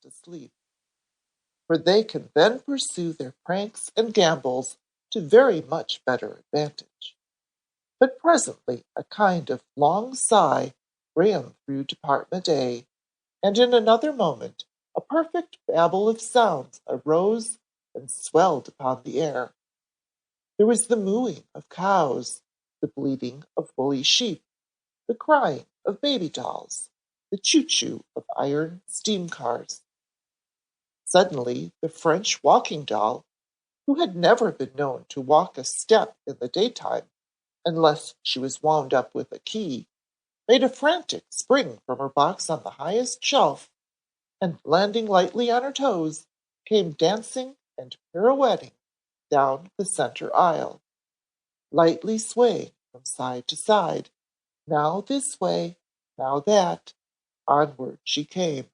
to sleep, for they can then pursue their pranks and gambols to very much better advantage. But presently a kind of long sigh ran through Department A, and in another moment a perfect babel of sounds arose and swelled upon the air. There was the mooing of cows, the bleating of woolly sheep, the crying of baby dolls, the choo-choo of iron steam cars. Suddenly the French walking doll, who had never been known to walk a step in the daytime unless she was wound up with a key, made a frantic spring from her box on the highest shelf, and landing lightly on her toes, came dancing and pirouetting down the center aisle, lightly swaying from side to side, now this way, now that. Onward she came.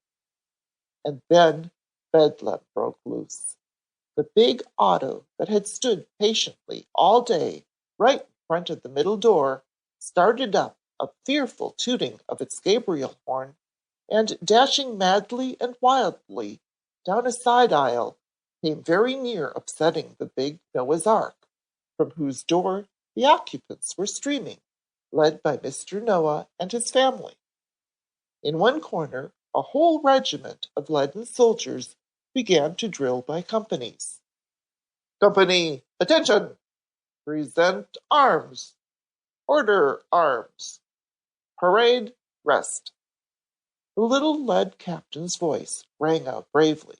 And then bedlam broke loose. The big auto that had stood patiently all day right in front of the middle door started up a fearful tooting of its Gabriel horn, and dashing madly and wildly down a side aisle, came very near upsetting the big Noah's Ark, from whose door the occupants were streaming, led by Mr. Noah and his family. In one corner, a whole regiment of leaden soldiers began to drill by companies. Company, attention! Present arms! Order arms! Parade, rest! The little lead captain's voice rang out bravely.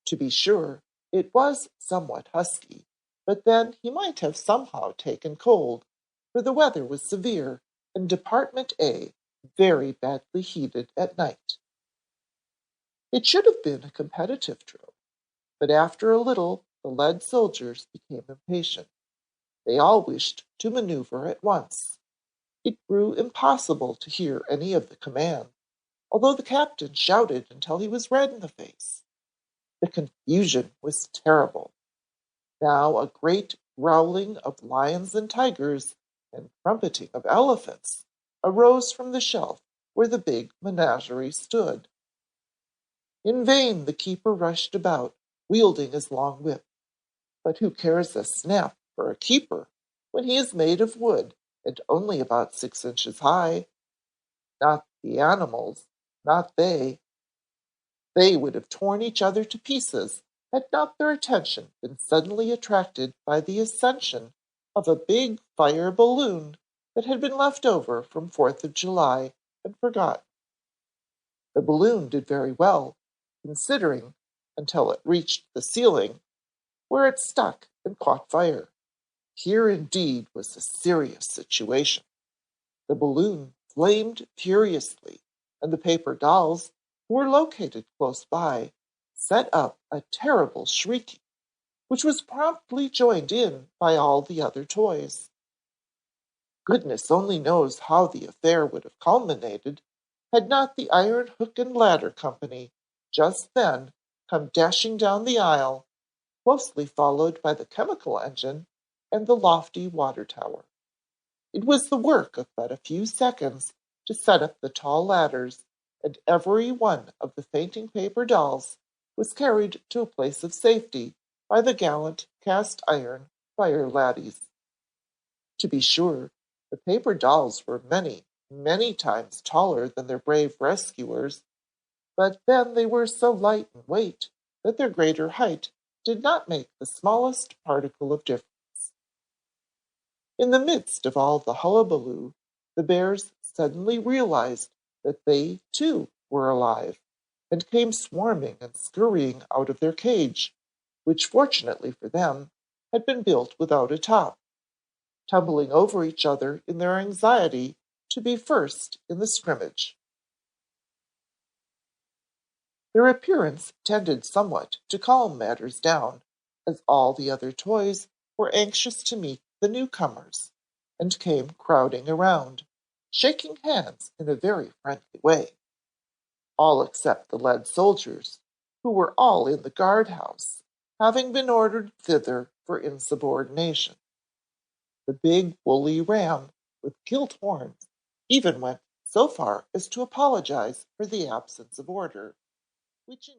To be sure, it was somewhat husky, but then he might have somehow taken cold, for the weather was severe, and Department A very badly heated at night. It should have been a competitive drill, but after a little the lead soldiers became impatient. They all wished to maneuver at once. It grew impossible to hear any of the command, although the captain shouted until he was red in the face. The confusion was terrible. Now a great growling of lions and tigers and trumpeting of elephants arose from the shelf where the big menagerie stood. In vain the keeper rushed about, wielding his long whip. But who cares a snap for a keeper when he is made of wood and only about 6 inches high? Not the animals, not they. They would have torn each other to pieces had not their attention been suddenly attracted by the ascension of a big fire balloon that had been left over from 4th of July and forgotten. The balloon did very well, considering, until it reached the ceiling, where it stuck and caught fire. Here indeed was a serious situation. The balloon flamed furiously, and the paper dolls, who were located close by, set up a terrible shrieking, which was promptly joined in by all the other toys. Goodness only knows how the affair would have culminated had not the Iron Hook and Ladder Company just then come dashing down the aisle, closely followed by the chemical engine and the lofty water tower. It was the work of but a few seconds to set up the tall ladders, and every one of the fainting paper dolls was carried to a place of safety by the gallant cast-iron fire laddies. To be sure, the paper dolls were many, many times taller than their brave rescuers, but then they were so light in weight that their greater height did not make the smallest particle of difference. In the midst of all the hullabaloo, the bears suddenly realized that they, too, were alive, and came swarming and scurrying out of their cage, which, fortunately for them, had been built without a top, tumbling over each other in their anxiety to be first in the scrimmage. Their appearance tended somewhat to calm matters down, as all the other toys were anxious to meet the newcomers, and came crowding around, shaking hands in a very friendly way. All except the lead soldiers, who were all in the guard-house, having been ordered thither for insubordination. The big woolly ram with gilt horns even went so far as to apologize for the absence of order, which